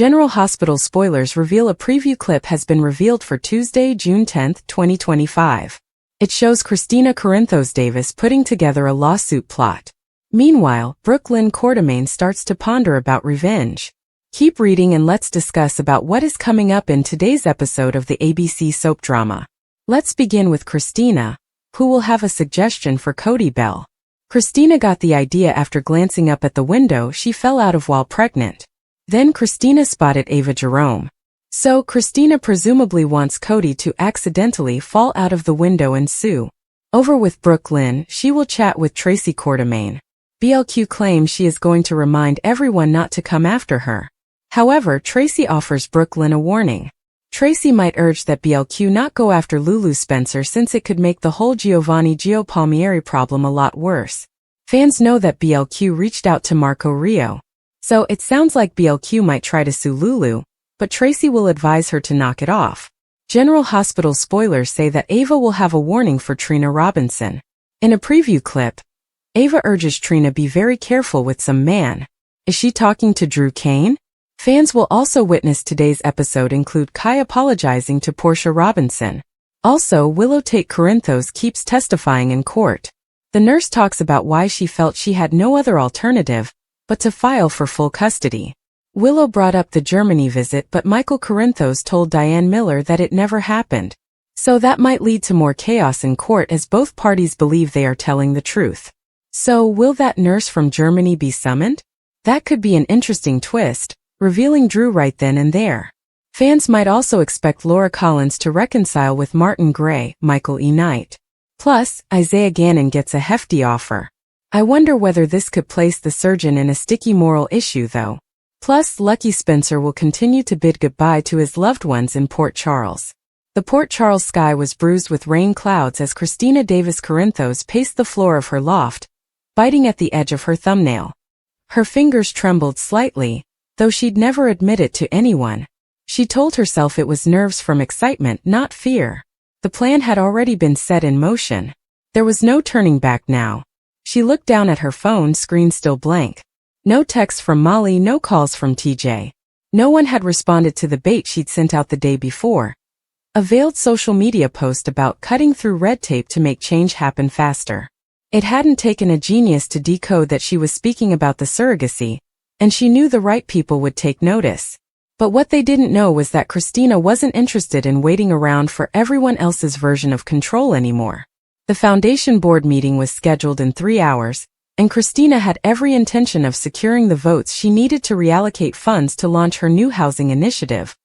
General Hospital spoilers reveal a preview clip has been revealed for Tuesday, June 10, 2025. It shows Christina Corinthos Davis putting together a lawsuit plot. Meanwhile, Brooklyn Quartermaine starts to ponder about revenge. Keep reading and let's discuss about what is coming up in today's episode of the ABC soap drama. Let's begin with Christina, who will have a suggestion for Cody Bell. Christina got the idea after glancing up at the window she fell out of while pregnant. Then Christina spotted Ava Jerome. So Christina presumably wants Cody to accidentally fall out of the window and sue. Over with Brooklyn, she will chat with Tracy Quartermaine. BLQ claims she is going to remind everyone not to come after her. However, Tracy offers Brooklyn a warning. Tracy might urge that BLQ not go after Lulu Spencer since it could make the whole Giovanni Gio Palmieri problem a lot worse. Fans know that BLQ reached out to Marco Rio. So it sounds like BLQ might try to sue Lulu, but Tracy will advise her to knock it off. General Hospital spoilers say that Ava will have a warning for Trina Robinson. In a preview clip, Ava urges Trina be very careful with some man. Is she talking to Drew Kane? Fans will also witness today's episode include Kai apologizing to Portia Robinson. Also, Willow Tate Corinthos keeps testifying in court. The nurse talks about why she felt she had no other alternative but to file for full custody. Willow brought up the Germany visit, but Michael Corinthos told Diane Miller that it never happened. So that might lead to more chaos in court as both parties believe they are telling the truth. So will that nurse from Germany be summoned? That could be an interesting twist, revealing Drew right then and there. Fans might also expect Laura Collins to reconcile with Martin Gray, Michael E. Knight. Plus, Isaiah Gannon gets a hefty offer. I wonder whether this could place the surgeon in a sticky moral issue though. Plus, Lucky Spencer will continue to bid goodbye to his loved ones in Port Charles. The Port Charles sky was bruised with rain clouds as Christina Davis Corinthos paced the floor of her loft, biting at the edge of her thumbnail. Her fingers trembled slightly, though she'd never admit it to anyone. She told herself it was nerves from excitement, not fear. The plan had already been set in motion. There was no turning back now. She looked down at her phone screen still blank. No texts from Molly, no calls from TJ. No one had responded to the bait she'd sent out the day before. A veiled social media post about cutting through red tape to make change happen faster. It hadn't taken a genius to decode that she was speaking about the surrogacy, and she knew the right people would take notice. But what they didn't know was that Christina wasn't interested in waiting around for everyone else's version of control anymore. The foundation board meeting was scheduled in 3 hours, and Christina had every intention of securing the votes she needed to reallocate funds to launch her new housing initiative,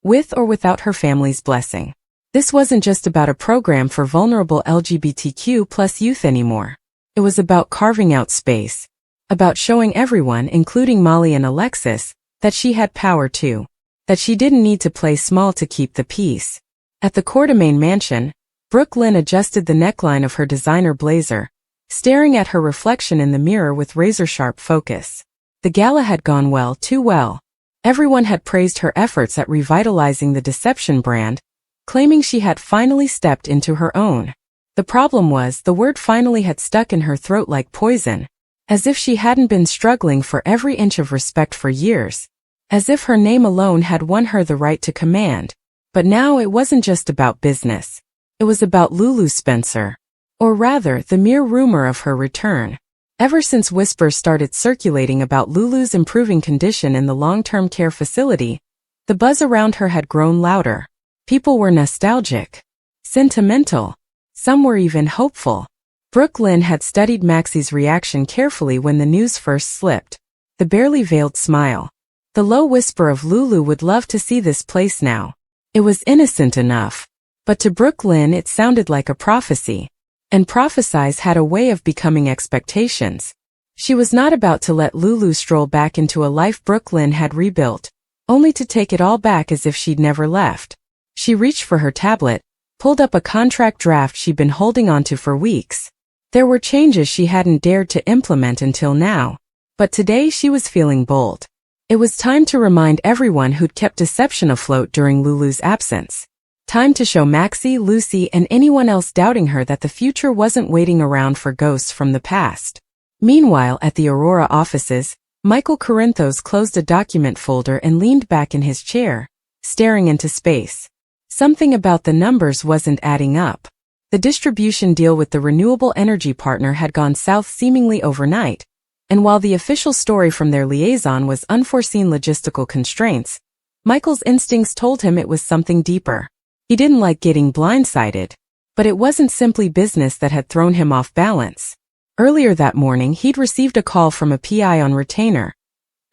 with or without her family's blessing. This wasn't just about a program for vulnerable LGBTQ+ youth anymore. It was about carving out space, about showing everyone, including Molly and Alexis, that she had power too, that she didn't need to play small to keep the peace. At the Quartermaine mansion, Brooklyn adjusted the neckline of her designer blazer, staring at her reflection in the mirror with razor-sharp focus. The gala had gone well, too well. Everyone had praised her efforts at revitalizing the Deception brand, claiming she had finally stepped into her own. The problem was the word finally had stuck in her throat like poison, as if she hadn't been struggling for every inch of respect for years, as if her name alone had won her the right to command. But now it wasn't just about business. It was about Lulu Spencer. Or rather, the mere rumor of her return. Ever since whispers started circulating about Lulu's improving condition in the long-term care facility, the buzz around her had grown louder. People were nostalgic, sentimental. Some were even hopeful. Brooklyn had studied Maxie's reaction carefully when the news first slipped. The barely veiled smile. The low whisper of Lulu would love to see this place now. It was innocent enough. But to Brooklyn it sounded like a prophecy. And prophecies had a way of becoming expectations. She was not about to let Lulu stroll back into a life Brooklyn had rebuilt, only to take it all back as if she'd never left. She reached for her tablet, pulled up a contract draft she'd been holding onto for weeks. There were changes she hadn't dared to implement until now, but today she was feeling bold. It was time to remind everyone who'd kept deception afloat during Lulu's absence. Time to show Maxie, Lucy, and anyone else doubting her that the future wasn't waiting around for ghosts from the past. Meanwhile, at the Aurora offices, Michael Corinthos closed a document folder and leaned back in his chair, staring into space. Something about the numbers wasn't adding up. The distribution deal with the renewable energy partner had gone south seemingly overnight, and while the official story from their liaison was unforeseen logistical constraints, Michael's instincts told him it was something deeper. He didn't like getting blindsided, but it wasn't simply business that had thrown him off balance. Earlier that morning, he'd received a call from a PI on retainer,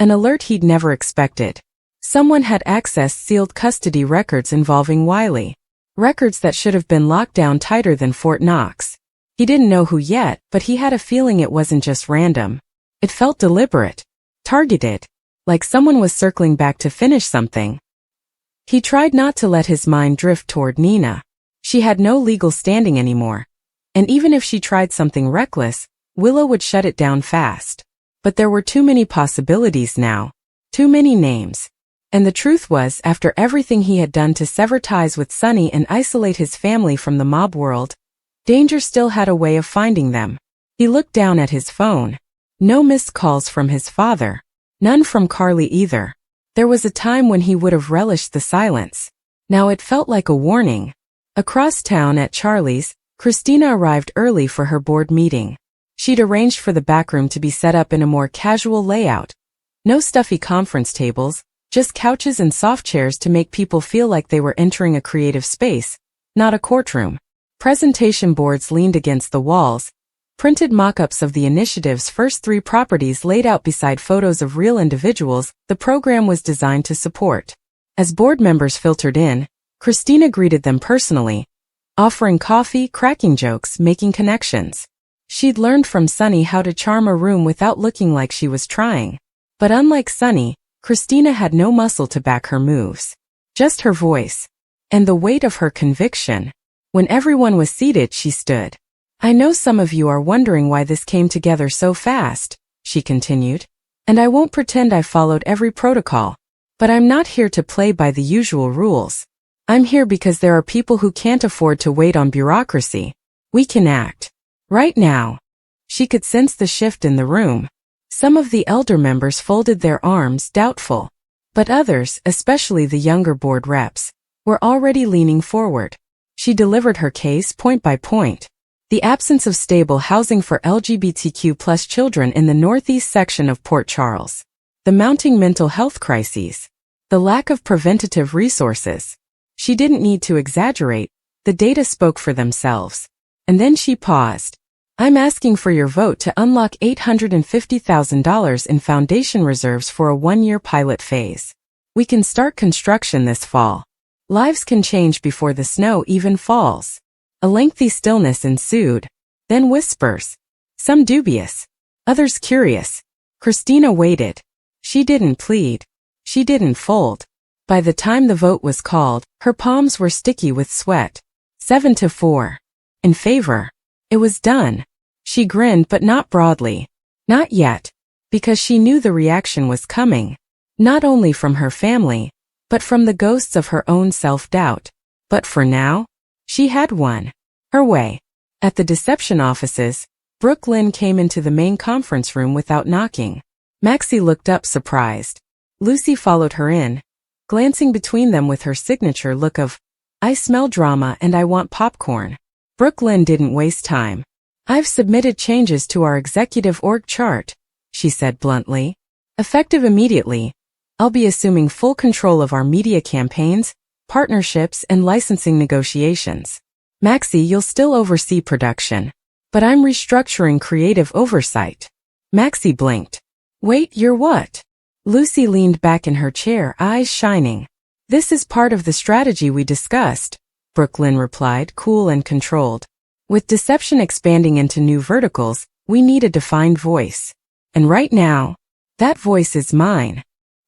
an alert he'd never expected. Someone had accessed sealed custody records involving Wiley, records that should have been locked down tighter than Fort Knox. He didn't know who yet, but he had a feeling it wasn't just random. It felt deliberate, targeted, like someone was circling back to finish something. He tried not to let his mind drift toward Nina. She had no legal standing anymore, and even if she tried something reckless, Willow would shut it down fast. But there were too many possibilities now, too many names. And the truth was, after everything he had done to sever ties with Sonny and isolate his family from the mob world, danger still had a way of finding them. He looked down at his phone. No missed calls from his father. None from Carly either. There was a time when he would have relished the silence. Now it felt like a warning. Across town at Charlie's, Christina arrived early for her board meeting. She'd arranged for the back room to be set up in a more casual layout. No stuffy conference tables, just couches and soft chairs to make people feel like they were entering a creative space, not a courtroom. Presentation boards leaned against the walls, printed mock-ups of the initiative's first 3 properties laid out beside photos of real individuals the program was designed to support. As board members filtered in, Christina greeted them personally, offering coffee, cracking jokes, making connections. She'd learned from Sonny how to charm a room without looking like she was trying. But unlike Sonny, Christina had no muscle to back her moves. Just her voice. And the weight of her conviction. When everyone was seated, she stood. "I know some of you are wondering why this came together so fast," she continued. "And I won't pretend I followed every protocol. But I'm not here to play by the usual rules. I'm here because there are people who can't afford to wait on bureaucracy. We can act. Right now." She could sense the shift in the room. Some of the elder members folded their arms, doubtful. But others, especially the younger board reps, were already leaning forward. She delivered her case point by point. The absence of stable housing for LGBTQ+ children in the northeast section of Port Charles. The mounting mental health crises. The lack of preventative resources. She didn't need to exaggerate. The data spoke for themselves. And then she paused. "I'm asking for your vote to unlock $850,000 in foundation reserves for a 1-year pilot phase. We can start construction this fall. Lives can change before the snow even falls." A lengthy stillness ensued. Then whispers. Some dubious. Others curious. Christina waited. She didn't plead. She didn't fold. By the time the vote was called, her palms were sticky with sweat. 7-4. In favor. It was done. She grinned, but not broadly. Not yet. Because she knew the reaction was coming. Not only from her family, but from the ghosts of her own self-doubt. But for now, she had one. Her way. At the deception offices, Brooke Lynn came into the main conference room without knocking. Maxie looked up surprised. Lucy followed her in, glancing between them with her signature look of, "I smell drama and I want popcorn." Brooke Lynn didn't waste time. "I've submitted changes to our executive org chart," she said bluntly. "Effective immediately, I'll be assuming full control of our media campaigns, partnerships, and licensing negotiations. Maxie, you'll still oversee production, but I'm restructuring creative oversight." Maxie blinked. "Wait, you're what?" Lucy leaned back in her chair, eyes shining. "This is part of the strategy we discussed," Brooke Lynn replied, cool and controlled. "With deception expanding into new verticals, we need a defined voice. And right now, that voice is mine."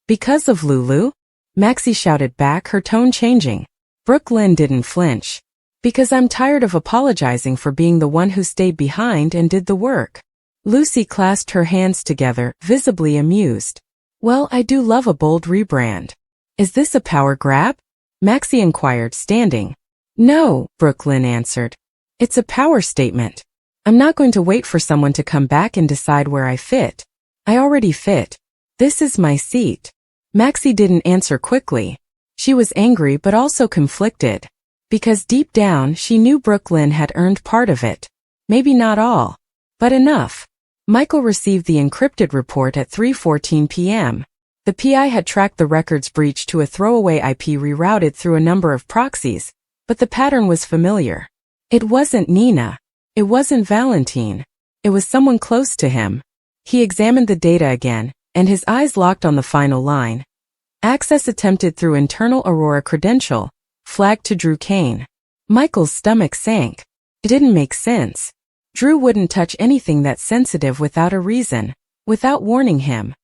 "Because of Lulu?" Maxie shouted back, her tone changing. Brooke Lynn didn't flinch. "Because I'm tired of apologizing for being the one who stayed behind and did the work." Lucy clasped her hands together, visibly amused. "Well, I do love a bold rebrand. Is this a power grab?" Maxie inquired, standing. "No," Brooke Lynn answered. "It's a power statement. I'm not going to wait for someone to come back and decide where I fit. I already fit. This is my seat. Maxie didn't answer quickly. She was angry but also conflicted. Because deep down she knew Brooklyn had earned part of it. Maybe not all, but enough. Michael received the encrypted report at 3:14 p.m. The PI had tracked the record's breach to a throwaway IP rerouted through a number of proxies, but the pattern was familiar. It wasn't Nina. It wasn't Valentine. It was someone close to him. He examined the data again, and his eyes locked on the final line. Access attempted through internal Aurora credential, flagged to Drew Kane. Michael's stomach sank. It didn't make sense. Drew wouldn't touch anything that sensitive without a reason, without warning him.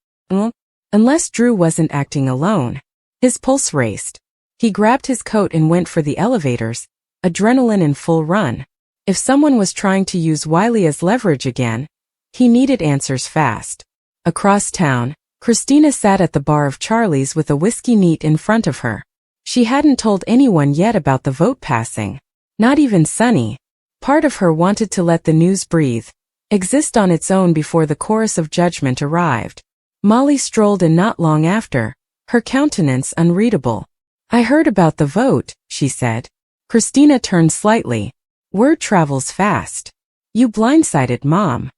Unless Drew wasn't acting alone. His pulse raced. He grabbed his coat and went for the elevators, adrenaline in full run. If someone was trying to use Wiley as leverage again, he needed answers fast. Across town, Christina sat at the bar of Charlie's with a whiskey neat in front of her. She hadn't told anyone yet about the vote passing. Not even Sonny. Part of her wanted to let the news breathe, exist on its own before the chorus of judgment arrived. Molly strolled in not long after, her countenance unreadable. I heard about the vote, she said. Christina turned slightly. Word travels fast. You blindsided Mom.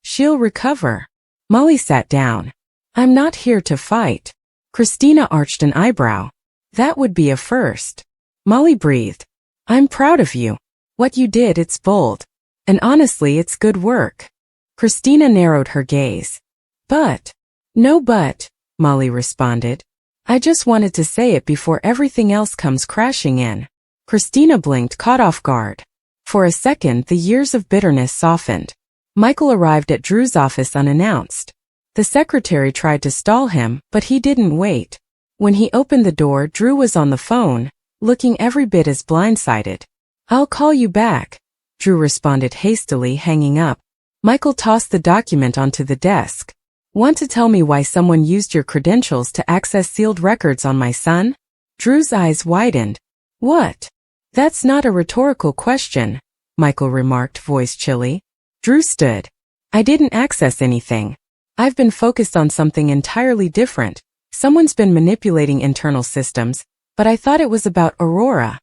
She'll recover. Molly sat down. I'm not here to fight. Christina arched an eyebrow. That would be a first. Molly breathed. I'm proud of you. What you did, it's bold. And honestly, it's good work. Christina narrowed her gaze. But. No but, Molly responded. I just wanted to say it before everything else comes crashing in. Christina blinked, caught off guard. For a second, the years of bitterness softened. Michael arrived at Drew's office unannounced. The secretary tried to stall him, but he didn't wait. When he opened the door, Drew was on the phone, looking every bit as blindsided. I'll call you back, Drew responded hastily, hanging up. Michael tossed the document onto the desk. Want to tell me why someone used your credentials to access sealed records on my son? Drew's eyes widened. What? That's not a rhetorical question, Michael remarked, voice chilly. Drew stood. I didn't access anything. I've been focused on something entirely different. Someone's been manipulating internal systems, but I thought it was about Aurora.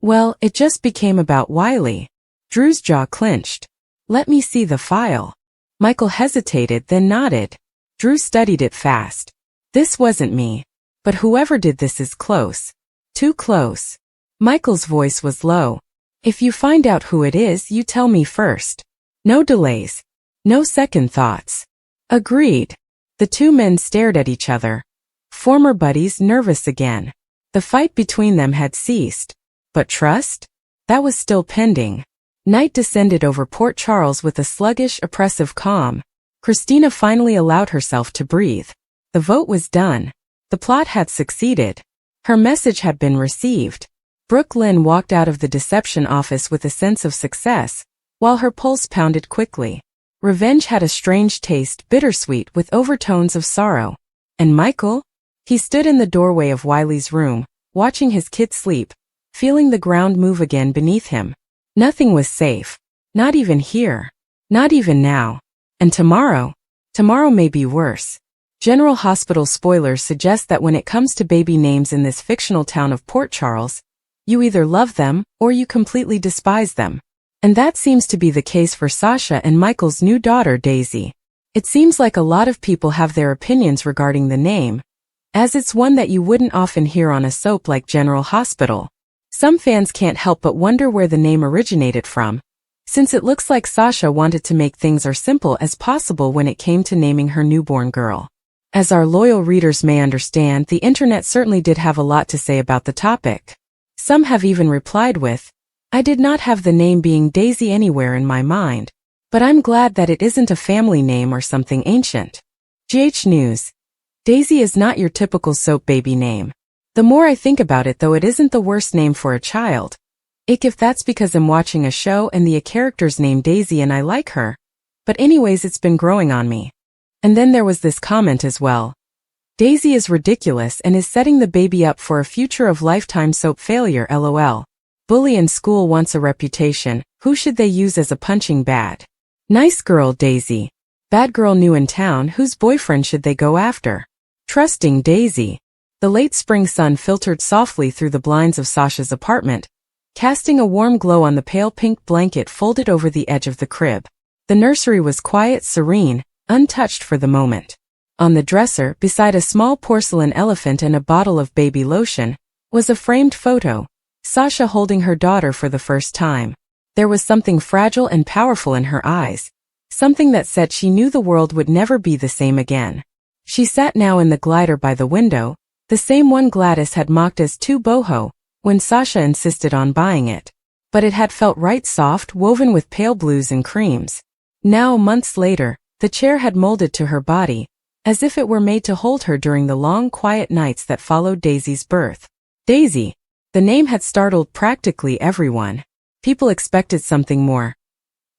Well, it just became about Wiley. Drew's jaw clenched. Let me see the file. Michael hesitated, then nodded. Drew studied it fast. This wasn't me. But whoever did this is close. Too close. Michael's voice was low. If you find out who it is, you tell me first. No delays. No second thoughts. Agreed. The two men stared at each other. Former buddies nervous again. The fight between them had ceased. But trust? That was still pending. Night descended over Port Charles with a sluggish, oppressive calm. Christina finally allowed herself to breathe. The vote was done. The plot had succeeded. Her message had been received. Brooklyn walked out of the deception office with a sense of success, while her pulse pounded quickly. Revenge had a strange taste, bittersweet with overtones of sorrow. And Michael? He stood in the doorway of Wiley's room, watching his kid sleep, feeling the ground move again beneath him. Nothing was safe. Not even here. Not even now. And tomorrow? Tomorrow may be worse. General Hospital spoilers suggest that when it comes to baby names in this fictional town of Port Charles, you either love them or you completely despise them. And that seems to be the case for Sasha and Michael's new daughter, Daisy. It seems like a lot of people have their opinions regarding the name, as it's one that you wouldn't often hear on a soap like General Hospital. Some fans can't help but wonder where the name originated from, since it looks like Sasha wanted to make things as simple as possible when it came to naming her newborn girl. As our loyal readers may understand, the internet certainly did have a lot to say about the topic. Some have even replied with, I did not have the name being Daisy anywhere in my mind, but I'm glad that it isn't a family name or something ancient. GH News. Daisy is not your typical soap baby name. The more I think about it though, it isn't the worst name for a child. If that's because I'm watching a show and the character's named Daisy and I like her. But anyways, it's been growing on me. And then there was this comment as well. Daisy is ridiculous and is setting the baby up for a future of lifetime soap failure, lol. Bully in school wants a reputation, who should they use as a punching bag? Nice girl, Daisy. Bad girl new in town, whose boyfriend should they go after? Trusting Daisy. The late spring sun filtered softly through the blinds of Sasha's apartment, casting a warm glow on the pale pink blanket folded over the edge of the crib. The nursery was quiet, serene, untouched for the moment. On the dresser, beside a small porcelain elephant and a bottle of baby lotion, was a framed photo, Sasha holding her daughter for the first time. There was something fragile and powerful in her eyes, something that said she knew the world would never be the same again. She sat now in the glider by the window, the same one Gladys had mocked as too boho, when Sasha insisted on buying it. But it had felt right, soft, woven with pale blues and creams. Now, months later, the chair had molded to her body, as if it were made to hold her during the long, quiet nights that followed Daisy's birth. Daisy. The name had startled practically everyone. People expected something more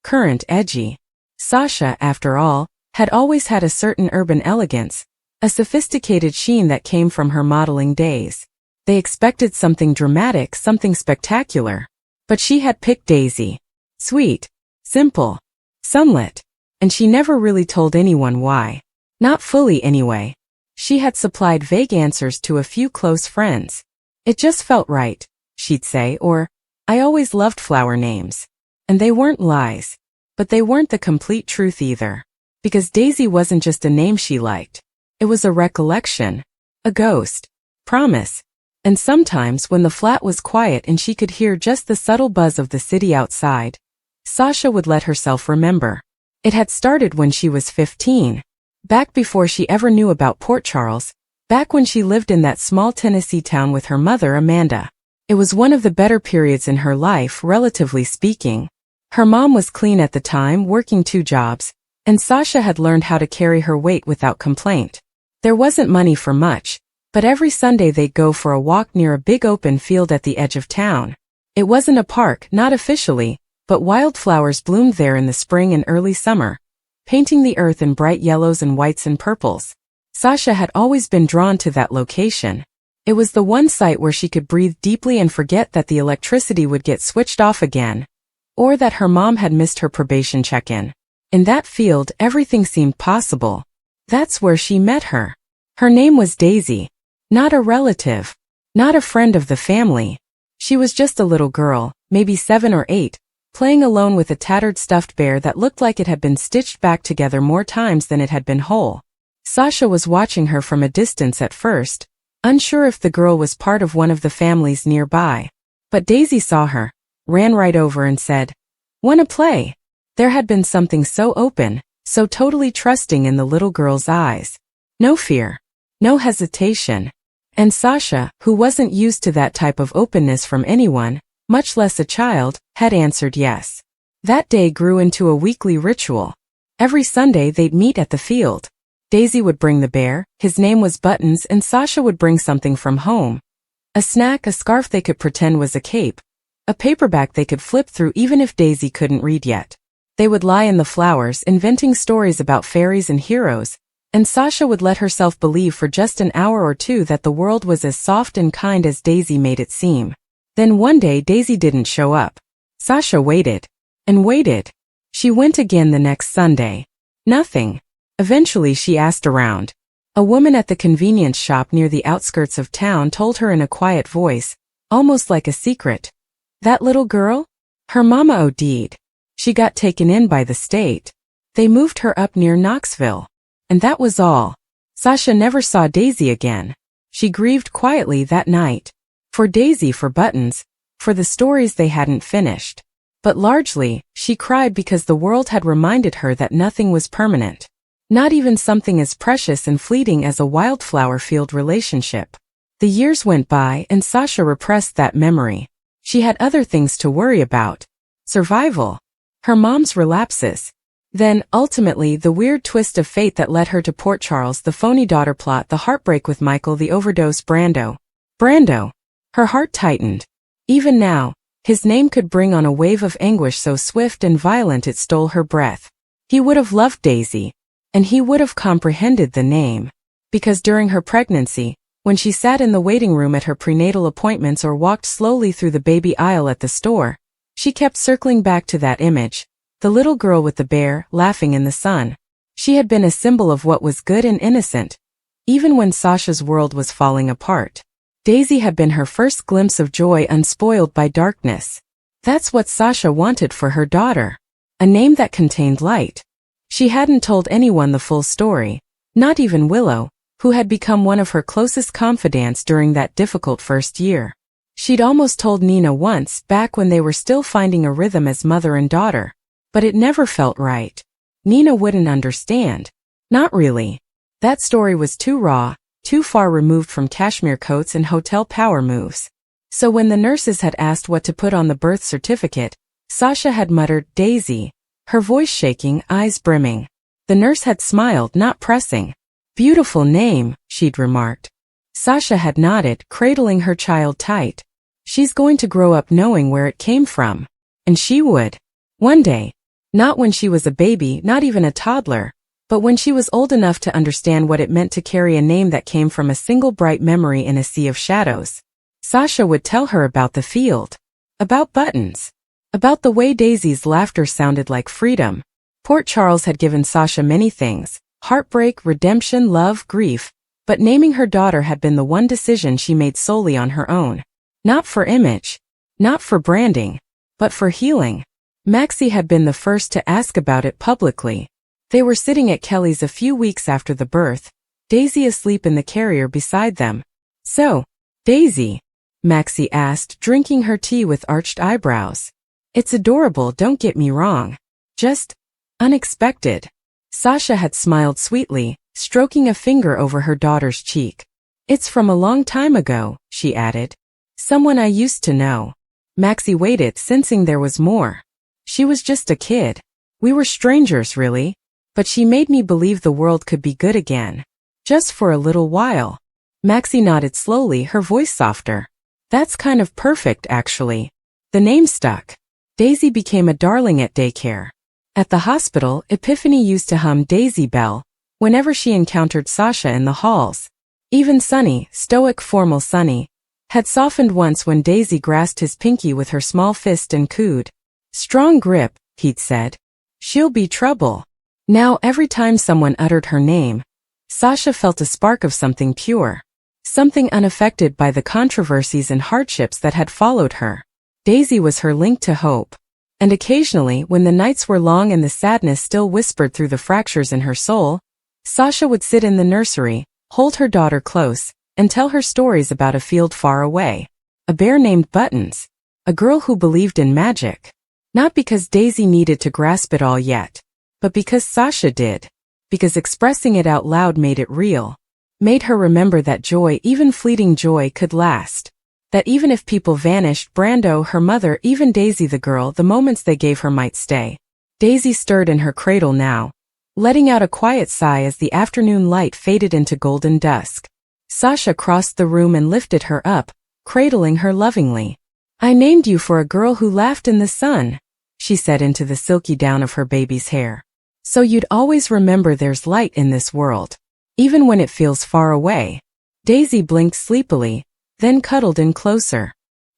current, edgy. Sasha, after all, had always had a certain urban elegance, a sophisticated sheen that came from her modeling days. They expected something dramatic, something spectacular. But she had picked Daisy. Sweet, simple, sunlit. And she never really told anyone why. Not fully anyway. She had supplied vague answers to a few close friends. It just felt right, she'd say, or, I always loved flower names. And they weren't lies. But they weren't the complete truth either. Because Daisy wasn't just a name she liked. It was a recollection, a ghost, promise. And sometimes when the flat was quiet and she could hear just the subtle buzz of the city outside, Sasha would let herself remember. It had started when she was 15. Back before she ever knew about Port Charles, back when she lived in that small Tennessee town with her mother, Amanda. It was one of the better periods in her life, relatively speaking. Her mom was clean at the time, working 2 jobs, and Sasha had learned how to carry her weight without complaint. There wasn't money for much, but every Sunday they'd go for a walk near a big open field at the edge of town. It wasn't a park, not officially, but wildflowers bloomed there in the spring and early summer, painting the earth in bright yellows and whites and purples. Sasha had always been drawn to that location. It was the one site where she could breathe deeply and forget that the electricity would get switched off again, or that her mom had missed her probation check-in. In that field, everything seemed possible. That's where she met her. Her name was Daisy. Not a relative. Not a friend of the family. She was just a little girl, maybe 7 or 8, playing alone with a tattered stuffed bear that looked like it had been stitched back together more times than it had been whole. Sasha was watching her from a distance at first, unsure if the girl was part of one of the families nearby. But Daisy saw her, ran right over and said, "Wanna play?" There had been something so open, so totally trusting in the little girl's eyes. No fear. No hesitation. And Sasha, who wasn't used to that type of openness from anyone, much less a child, had answered yes. That day grew into a weekly ritual. Every Sunday they'd meet at the field. Daisy would bring the bear, his name was Buttons, and Sasha would bring something from home. A snack, a scarf they could pretend was a cape, a paperback they could flip through even if Daisy couldn't read yet. They would lie in the flowers, inventing stories about fairies and heroes, and Sasha would let herself believe for just an hour or two that the world was as soft and kind as Daisy made it seem. Then one day Daisy didn't show up. Sasha waited. And waited. She went again the next Sunday. Nothing. Eventually she asked around. A woman at the convenience shop near the outskirts of town told her in a quiet voice, almost like a secret. That little girl? Her mama OD'd. She got taken in by the state. They moved her up near Knoxville. And that was all. Sasha never saw Daisy again. She grieved quietly that night. For Daisy, for Buttons, for the stories they hadn't finished. But largely, she cried because the world had reminded her that nothing was permanent. Not even something as precious and fleeting as a wildflower-field relationship. The years went by and Sasha repressed that memory. She had other things to worry about. Survival. Her mom's relapses. Then, ultimately, the weird twist of fate that led her to Port Charles, the phony daughter plot, the heartbreak with Michael, the overdose, Brando. Brando. Her heart tightened. Even now, his name could bring on a wave of anguish so swift and violent it stole her breath. He would have loved Daisy. And he would have comprehended the name. Because during her pregnancy, when she sat in the waiting room at her prenatal appointments or walked slowly through the baby aisle at the store, she kept circling back to that image. The little girl with the bear, laughing in the sun. She had been a symbol of what was good and innocent. even when Sasha's world was falling apart. Daisy had been her first glimpse of joy unspoiled by darkness. That's what Sasha wanted for her daughter. A name that contained light. She hadn't told anyone the full story, not even Willow, who had become one of her closest confidants during that difficult first year. She'd almost told Nina once, back when they were still finding a rhythm as mother and daughter. But it never felt right. Nina wouldn't understand. Not really. That story was too raw, too far removed from cashmere coats and hotel power moves. So when the nurses had asked what to put on the birth certificate, Sasha had muttered, Daisy, her voice shaking, eyes brimming. The nurse had smiled, not pressing. Beautiful name, she'd remarked. Sasha had nodded, cradling her child tight. She's going to grow up knowing where it came from. And she would. One day. Not when she was a baby, not even a toddler, but when she was old enough to understand what it meant to carry a name that came from a single bright memory in a sea of shadows. Sasha would tell her about the field. About buttons. About the way Daisy's laughter sounded like freedom. Port Charles had given Sasha many things. Heartbreak, redemption, love, grief. But naming her daughter had been the one decision she made solely on her own. Not for image. Not for branding. But for healing. Maxie had been the first to ask about it publicly. They were sitting at Kelly's a few weeks after the birth, Daisy asleep in the carrier beside them. So, Daisy? Maxie asked, drinking her tea with arched eyebrows. It's adorable, don't get me wrong. Just unexpected. Sasha had smiled sweetly, stroking a finger over her daughter's cheek. It's from a long time ago, she added. Someone I used to know. Maxie waited, sensing there was more. She was just a kid. We were strangers, really. But she made me believe the world could be good again. Just for a little while. Maxie nodded slowly, her voice softer. That's kind of perfect, actually. The name stuck. Daisy became a darling at daycare. At the hospital, Epiphany used to hum Daisy Bell whenever she encountered Sasha in the halls. Even Sonny, stoic formal Sonny, had softened once when Daisy grasped his pinky with her small fist and cooed. Strong grip, he'd said. She'll be trouble. Now every time someone uttered her name, Sasha felt a spark of something pure. Something unaffected by the controversies and hardships that had followed her. Daisy was her link to hope. And occasionally, when the nights were long and the sadness still whispered through the fractures in her soul, Sasha would sit in the nursery, hold her daughter close, and tell her stories about a field far away. A bear named Buttons. A girl who believed in magic. Not because Daisy needed to grasp it all yet, but because Sasha did. Because expressing it out loud made it real. Made her remember that joy, even fleeting joy, could last. That even if people vanished, Brando, her mother, even Daisy the girl, the moments they gave her might stay. Daisy stirred in her cradle now, letting out a quiet sigh as the afternoon light faded into golden dusk. Sasha crossed the room and lifted her up, cradling her lovingly. I named you for a girl who laughed in the sun, she said into the silky down of her baby's hair. So you'd always remember there's light in this world, even when it feels far away. Daisy blinked sleepily, then cuddled in closer.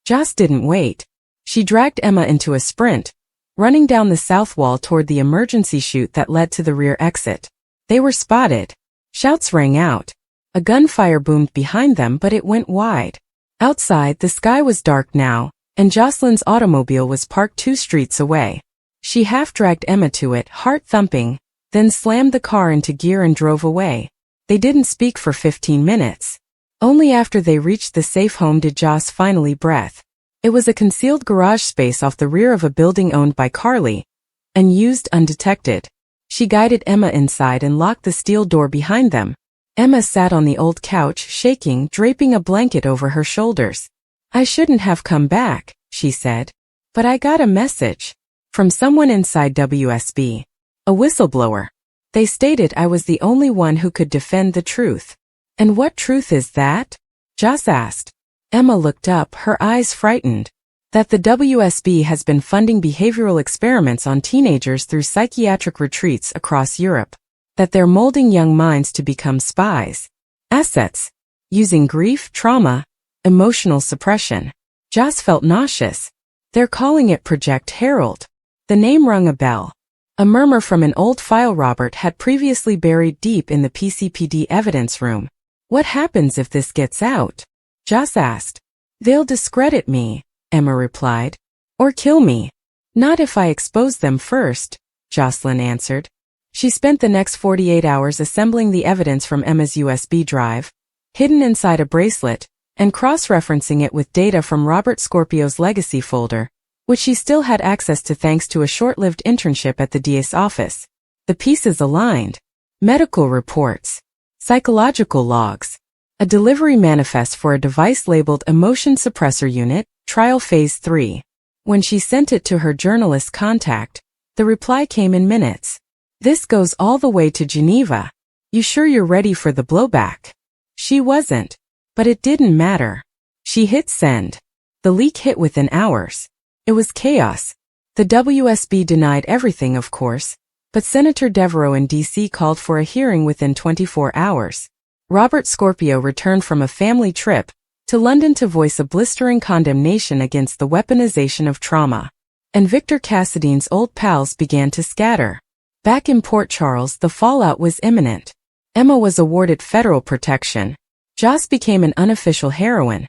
Joss didn't wait. She dragged Emma into a sprint, running down the south wall toward the emergency chute that led to the rear exit. They were spotted. Shouts rang out. A gunfire boomed behind them, but it went wide. Outside, the sky was dark now, and Jocelyn's automobile was parked 2 streets away. She half-dragged Emma to it, heart thumping, then slammed the car into gear and drove away. They didn't speak for 15 minutes. Only after they reached the safe home did Joss finally breath. It was a concealed garage space off the rear of a building owned by Carly, and used undetected. She guided Emma inside and locked the steel door behind them. Emma sat on the old couch, shaking, draping a blanket over her shoulders. I shouldn't have come back, she said. But I got a message. From someone inside WSB. A whistleblower. They stated I was the only one who could defend the truth. And what truth is that? Joss asked. Emma looked up, her eyes frightened. That the WSB has been funding behavioral experiments on teenagers through psychiatric retreats across Europe. That they're molding young minds to become spies. Assets. Using grief, trauma, emotional suppression. Joss felt nauseous. They're calling it Project Herald. The name rung a bell. A murmur from an old file Robert had previously buried deep in the PCPD evidence room. What happens if this gets out? Joss asked. They'll discredit me, Emma replied. Or kill me. Not if I expose them first, Jocelyn answered. She spent the next 48 hours assembling the evidence from Emma's USB drive, hidden inside a bracelet, and cross-referencing it with data from Robert Scorpio's legacy folder, which she still had access to thanks to a short-lived internship at the DA's office. The pieces aligned. Medical reports. Psychological logs. A delivery manifest for a device labeled Emotion Suppressor Unit, Trial Phase 3. When she sent it to her journalist contact, the reply came in minutes. This goes all the way to Geneva. You sure you're ready for the blowback? She wasn't. But it didn't matter. She hit send. The leak hit within hours. It was chaos. The WSB denied everything, of course, but Senator Devereaux in D.C. called for a hearing within 24 hours. Robert Scorpio returned from a family trip to London to voice a blistering condemnation against the weaponization of trauma. And Victor Cassidy's old pals began to scatter. Back in Port Charles, the fallout was imminent. Emma was awarded federal protection. Joss became an unofficial heroine,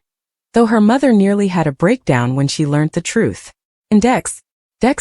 though her mother nearly had a breakdown when she learned the truth. And Dex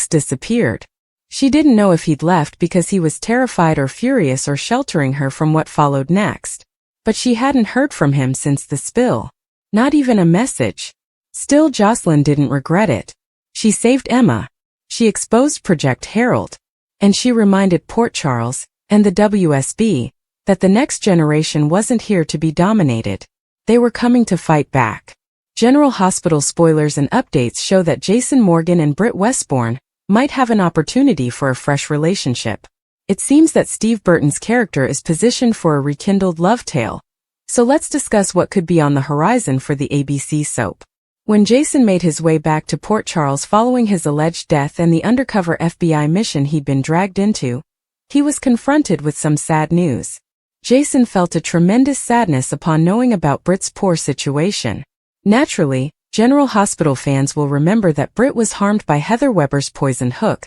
disappeared. She didn't know if he'd left because he was terrified or furious or sheltering her from what followed next. But she hadn't heard from him since the spill. Not even a message. Still, Jocelyn didn't regret it. She saved Emma. She exposed Project Herald. And she reminded Port Charles, and the WSB, that the next generation wasn't here to be dominated. They were coming to fight back. General Hospital spoilers and updates show that Jason Morgan and Britt Westbourne might have an opportunity for a fresh relationship. It seems that Steve Burton's character is positioned for a rekindled love tale. So let's discuss what could be on the horizon for the ABC soap. When Jason made his way back to Port Charles following his alleged death and the undercover FBI mission he'd been dragged into, he was confronted with some sad news. Jason felt a tremendous sadness upon knowing about Britt's poor situation. Naturally, General Hospital fans will remember that Britt was harmed by Heather Weber's poisoned hook,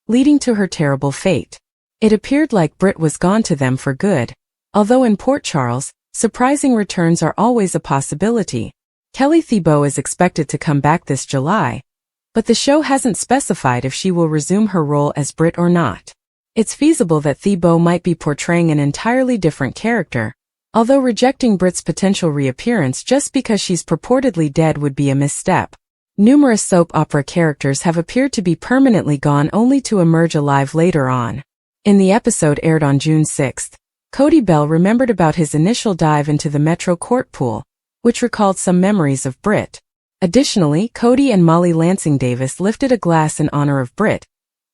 leading to her terrible fate. It appeared like Britt was gone to them for good, although in Port Charles, surprising returns are always a possibility. Kelly Thibault is expected to come back this July, but the show hasn't specified if she will resume her role as Britt or not. It's feasible that Thibault might be portraying an entirely different character, although rejecting Britt's potential reappearance just because she's purportedly dead would be a misstep. Numerous soap opera characters have appeared to be permanently gone only to emerge alive later on. In the episode aired on June 6, Cody Bell remembered about his initial dive into the Metro Court pool, which recalled some memories of Britt. Additionally, Cody and Molly Lansing Davis lifted a glass in honor of Britt,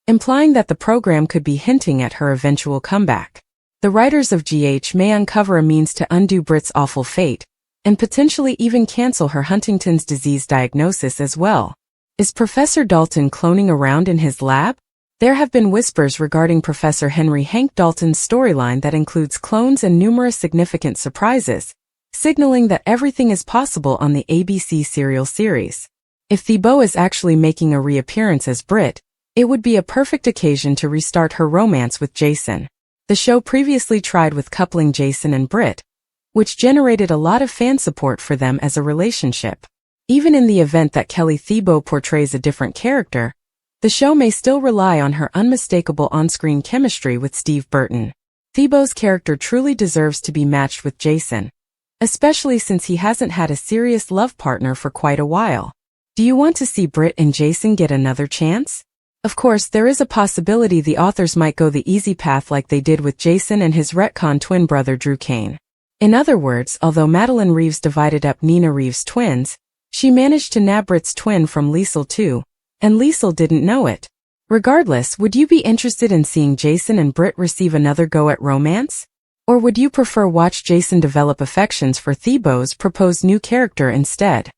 implying that the program could be hinting at her eventual comeback. The writers of GH may uncover a means to undo Britt's awful fate, and potentially even cancel her Huntington's disease diagnosis as well. Is Professor Dalton cloning around in his lab? There have been whispers regarding Professor Henry Hank Dalton's storyline that includes clones and numerous significant surprises, signaling that everything is possible on the ABC serial series. If Thibault is actually making a reappearance as Britt, it would be a perfect occasion to restart her romance with Jason. The show previously tried with coupling Jason and Britt, which generated a lot of fan support for them as a relationship. Even in the event that Kelly Thibault portrays a different character, the show may still rely on her unmistakable on-screen chemistry with Steve Burton. Thibault's character truly deserves to be matched with Jason, especially since he hasn't had a serious love partner for quite a while. Do you want to see Britt and Jason get another chance? Of course, there is a possibility the authors might go the easy path like they did with Jason and his retcon twin brother Drew Kane. In other words, although Madeline Reeves divided up Nina Reeves' twins, she managed to nab Britt's twin from Liesl too, and Liesl didn't know it. Regardless, would you be interested in seeing Jason and Britt receive another go at romance? Or would you prefer watch Jason develop affections for Thibault's proposed new character instead?